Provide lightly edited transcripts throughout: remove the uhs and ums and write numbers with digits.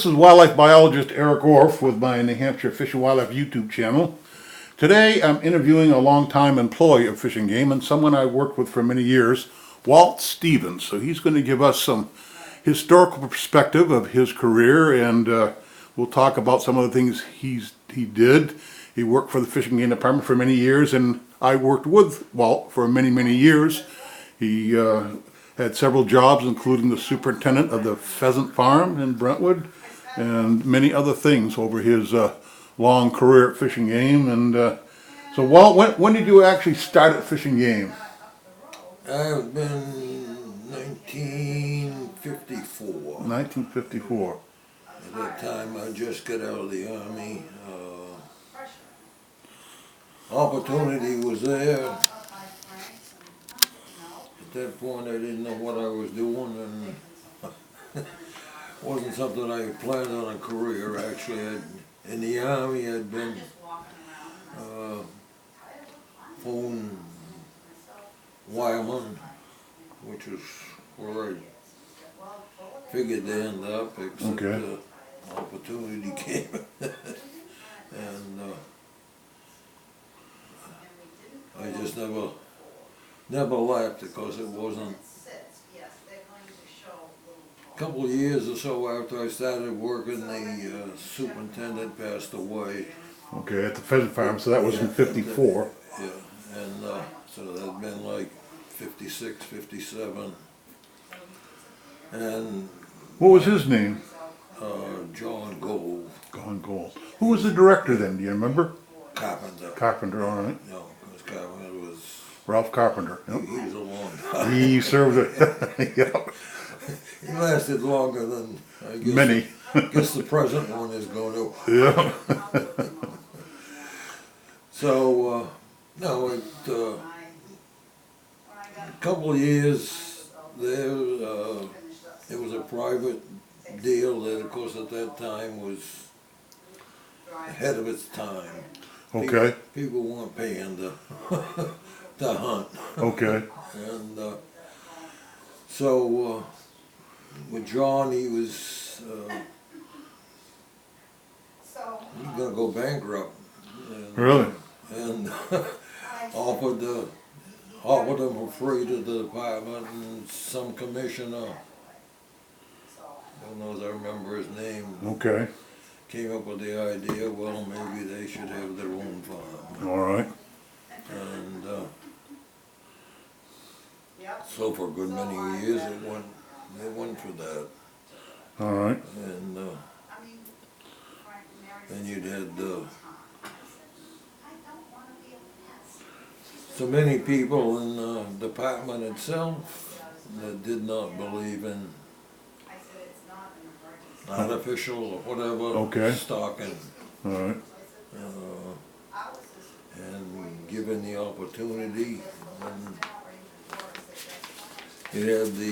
This is wildlife biologist Eric Orff with my New Hampshire Fish and Wildlife YouTube channel. Today I'm interviewing a longtime employee of Fish and Game and someone I worked with for many years, Walt Stevens. So he's going to give us some historical perspective of his career, and we'll talk about some of the things he did. He worked for the Fish and Game Department for many years, and I worked with Walt for many years. He had several jobs, including the superintendent of the pheasant farm in Brentwood, and many other things over his long career at Fish and Game. And so, Walt, when did you actually start at Fish and Game? I've been 1954. 1954. At that time, I just got out of the Army. Opportunity was there. At that point, I didn't know what I was doing, and wasn't something I planned on a career. Actually, in the Army, I'd been phone wireman, which was where I figured to end up, except the opportunity came. And I just never left, because it wasn't. A couple of years or so after I started working, the superintendent passed away. Okay, at the pheasant farm, so that was in 54. Yeah, and so that'd been like 56, 57. And What was his name? John Gold. John Gold. Who was the director then, do you remember? Carpenter. Carpenter, all right. No, because Carpenter was... Ralph Carpenter. Yep. He was a long time. He served it. Yep. He lasted longer than, I guess, Many. guess the present one is going to. Yeah. So, no, a couple of years there, it was a private deal that, of course, at that time was ahead of its time. Okay. People weren't paying to hunt. Okay. And so with John, he was going to go bankrupt. And, Really? And offered him for free to the department, and some commissioner, I don't know if I remember his name, Okay. came up with the idea, well, maybe they should have their own farm. All right. And so for a good many years they went for that. All right. And then you'd had so many people in the department itself that did not believe in artificial or whatever stocking. All right. And given the opportunity, and it had the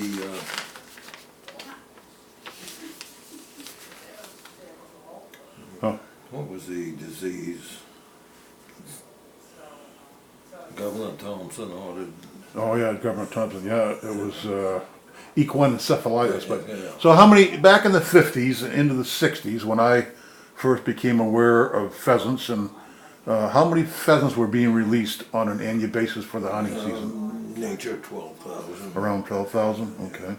what was the disease? Governor Thompson ordered. Oh yeah, Governor Thompson. Yeah, it was equine encephalitis. But Yeah. so how many back in the 50s and into the 60s, when I first became aware of pheasants, and how many pheasants were being released on an annual basis for the hunting season? Nature 12,000. Around 12,000. Okay.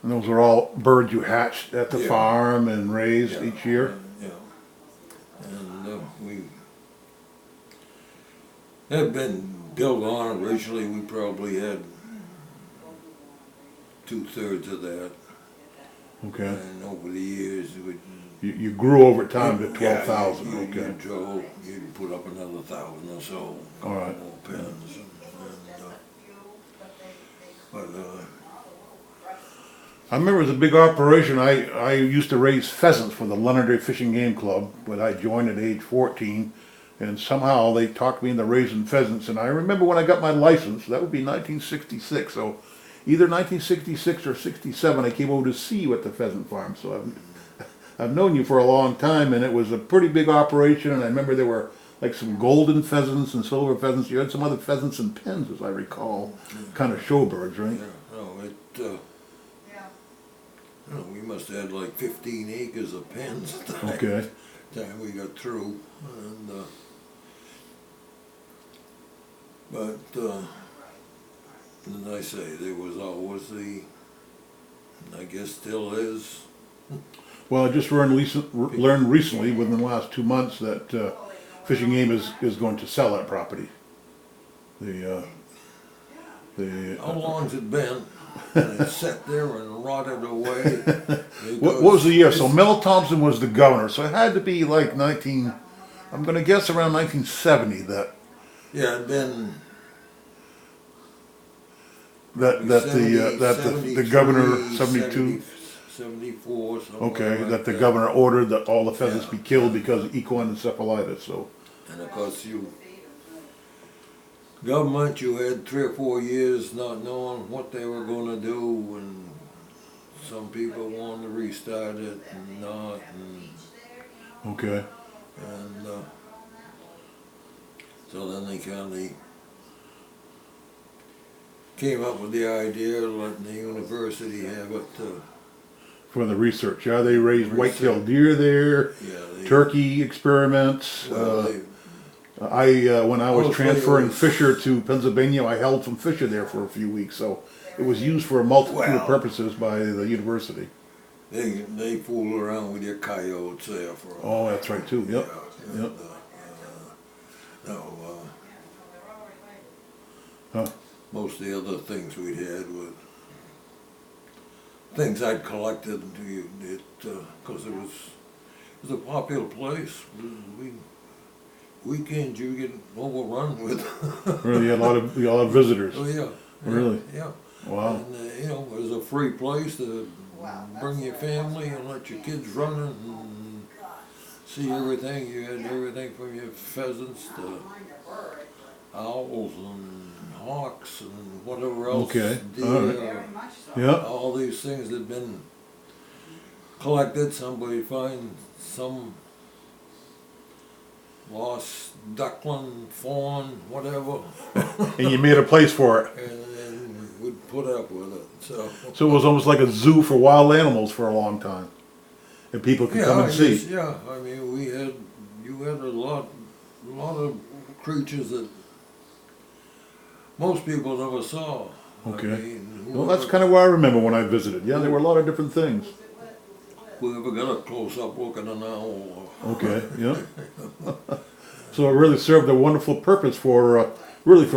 And those are all birds you hatched at the farm and raised each year? Yeah. And we had been built on originally. We probably had 2/3 of that. Okay. And over the years, You grew over time to 12,000. Okay. You'd put up another 1,000 or so. All right. More pens. But I remember it was a big operation. I used to raise pheasants for the Londonderry Fish and Game Club, but I joined at age 14, and somehow they talked me into raising pheasants. And I remember when I got my license, that would be 1966, so either 1966 or 67, I came over to see you at the pheasant farm. So I've known you for a long time, and it was a pretty big operation, and I remember there were like some golden pheasants and silver pheasants. You had some other pheasants and pins, as I recall, kind of showbirds, right? Yeah, no, we must have had like 15 acres of pens at the Okay. time we got through. And, but, as I say, there was always I guess still is. Well, I just learned recently, within the last 2 months, that Fishing Game is going to sell that property. How long's it been? And it sat there and rotted away. What was the year? So Mel Thompson was the governor, so it had to be like I'm going to guess around 1970 Yeah, it'd been the governor 72. 74, something Okay, like that the governor ordered that all the pheasants be killed because of equine encephalitis. So And of course government, you had 3 or 4 years not knowing what they were gonna do, and some people wanted to restart it and not, okay, and so then they kinda came up with the idea of letting the university have it, for the research. Yeah, they raised white-tailed deer there, turkey experiments. When I was transferring Fisher to Pennsylvania, I held some Fisher there for a few weeks, so it was used for a multitude of purposes by the university. They fool around with your coyotes there for. Oh, that's right too. Yep. Yep. Most of the other things we'd had were things I'd collected because it was a popular place. Weekends you get overrun with. Really, you had a lot of visitors. Oh yeah. Really? Yeah. Wow. And it was a free place to bring your family and let your kids run and see everything. You had everything from your pheasants to owls and hawks and whatever else. Okay. Deer, Yeah. all these things that had been collected. Somebody find some lost duckling, fawn, whatever, And you made a place for it. and would put up with it. So it was almost like a zoo for wild animals for a long time, and people could come and see. Yeah, I mean, you had a lot of creatures that most people never saw. Okay. I mean, Well, that's kind of what I remember when I visited. Yeah, there were a lot of different things. whoever got a close-up look at an owl. Okay, yeah. So it really served a wonderful purpose for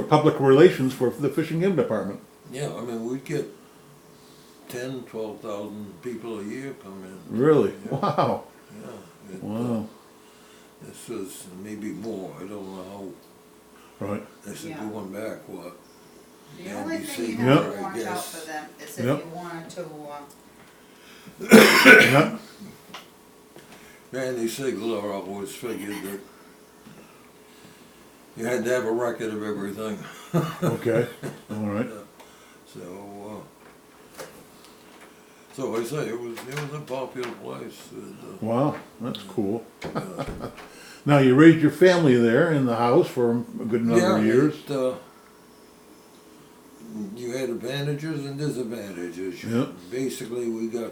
public relations for the fishing game department. Yeah, I mean, we'd get 12,000 people a year come in. Really? Yeah. Wow. Yeah. Wow. This was maybe more. I don't know how. Right. This is going back, what? The only NBC, thing you Yep. have to watch out for them is if Yep. you wanted to, Yeah. Randy Sigler always figured that you had to have a record of everything. Okay. All right. So I say, it was a popular place. Wow, that's cool. Now you raised your family there in the house for a good number of years. You had advantages and disadvantages. Yep. Basically, we got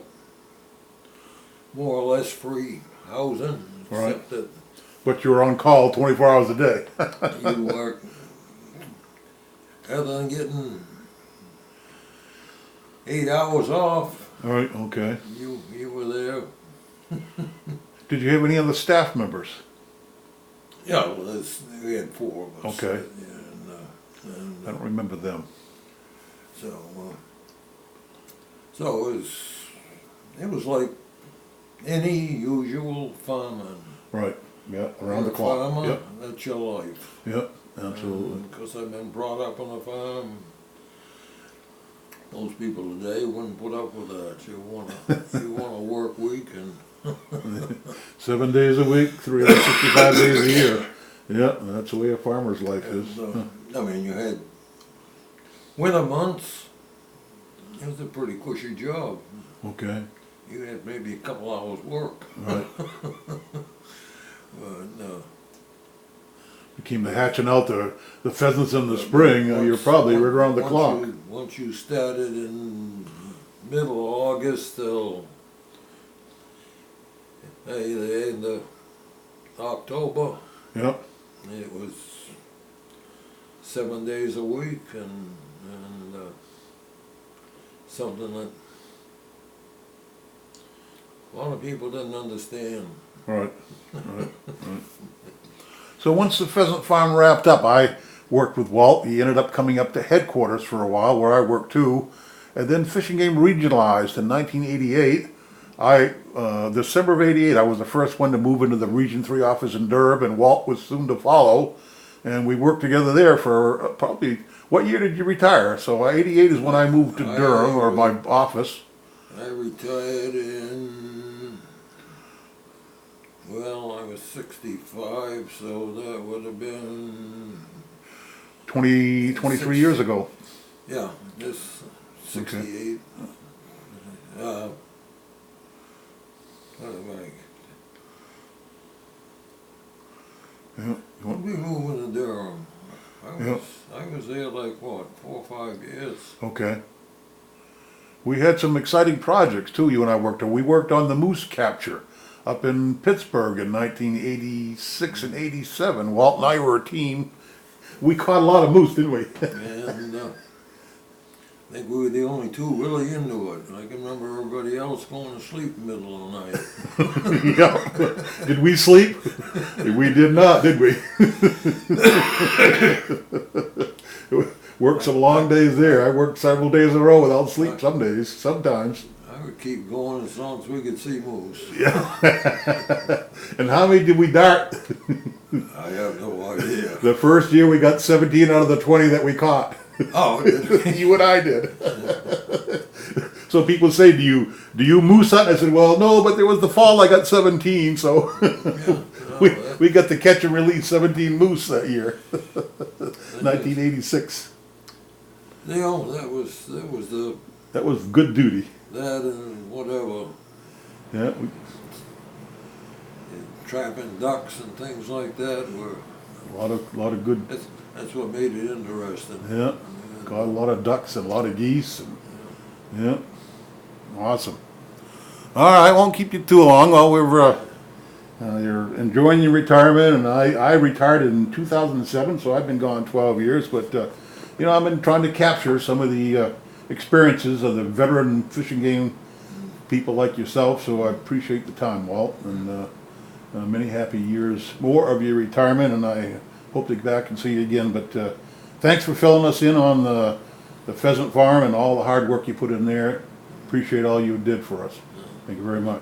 more or less free housing, Right. except that But you were on call 24 hours a day. you work, other than getting 8 hours off, All right. Okay. you were there. Did you have any other staff members? Yeah, well, we had 4 of us. Okay. And I don't remember them. so it was like any usual farming. Right. Yeah. Around the You're a clock. farmer, Yep. that's your life. Yep. Absolutely. Because I've been brought up on a farm. Most people today wouldn't put up with that. You want a work week and 7 days a week, 365 days a year. Yeah, that's the way a farmer's life is. I mean, you had winter months. It was a pretty cushy job. Okay. You had maybe a couple hours work. Right. But came to hatching out the pheasants in the spring, you're probably right around the clock. Once you started in middle of August till the end of October, Yep. it was 7 days a week and something that a lot of people didn't understand. Right. So once the pheasant farm wrapped up, I worked with Walt. He ended up coming up to headquarters for a while, where I worked too. And then Fishing Game regionalized in 1988. December of '88, I was the first one to move into the Region 3 office in Durham, and Walt was soon to follow. And we worked together there for probably, what year did you retire? So '88 is when I moved to Durham, or my office. I retired well, I was 65, so that would have been 23 years ago. yeah, this 68. What am I? Yeah. We'll be moving to Durham. I was there like what, 4 or 5 years. Okay. We had some exciting projects too, you and I worked on. We worked on the moose capture up in Pittsburgh in 1986 and 87. Walt and I were a team. We caught a lot of moose, didn't we? And I think we were the only two really into it. I can remember everybody else going to sleep in the middle of the night. Yeah. Did we sleep? We did not, did we? Worked some long days there. I worked several days in a row without sleep some days, sometimes. I would keep going as long as we could see moose. Yeah. And how many did we dart? I have no idea. The first year we got 17 out of the 20 that we caught. Oh, did we? You and I did. So people say, do you moose hunt? I said, well, no, but there was the fall I got 17, so we got to catch and release 17 moose that year. 1986. You know, That was good duty. that and whatever, Yeah. trapping ducks and things like that were, A lot of good. that's what made it interesting. Yeah. Got a lot of ducks and a lot of geese. And, yeah. Awesome. All right, I won't keep you too long. Well, you're enjoying your retirement, and I retired in 2007, so I've been gone 12 years. But I've been trying to capture some of the experiences of the veteran fishing game people like yourself. So I appreciate the time, Walt, and many happy years more of your retirement. And I hope to get back and see you again. But thanks for filling us in on the pheasant farm and all the hard work you put in there. Appreciate all you did for us. Thank you very much.